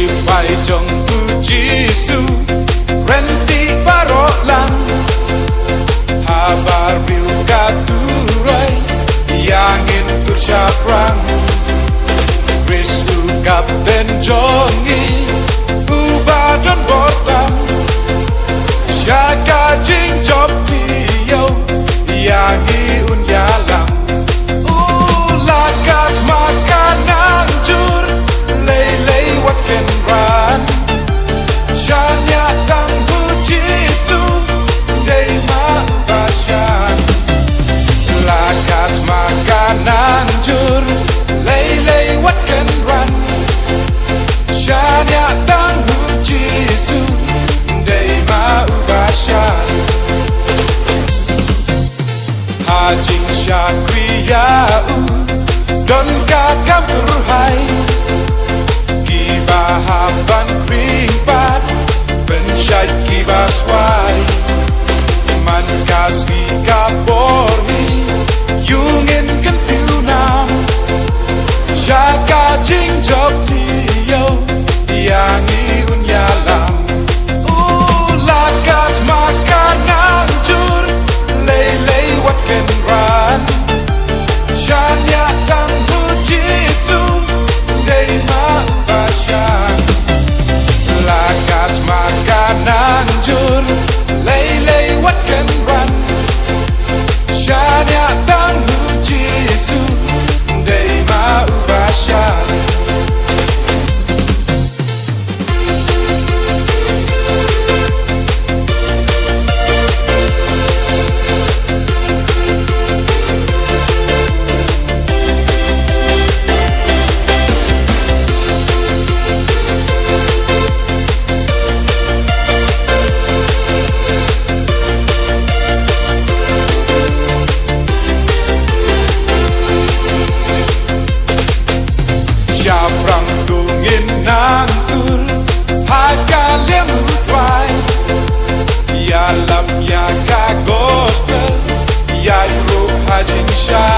Pai jong puji su Rendi barolan Habar riu katurai Yangin tursyaprang Risu kapten jongi Ubadon botam Syaka jing job tiyo Yangi unyalang Ulakat makanan jur Lei what can run Shanya tang puji su Dei maubasyan Lakat makanan jur Lei what can run Shanya tang puji su Dei maubasyan Hajing syakriyau Don kakam turhai Haban krimpat Bensyait kibaswai Man kaswi kapori Yungin kentiunam Syaka jing job tiyo Yangi unyalam Ulakat makanan jur Lei what can run Syanya tang puji sum Dei maubasyan Lakat makanan jur Lei what can run Syanya tang puji su Dei maubasyan Syaprang tungin nangtur Hagaliam utwai Yalam ya ka gospel Ya yuruk hajin syah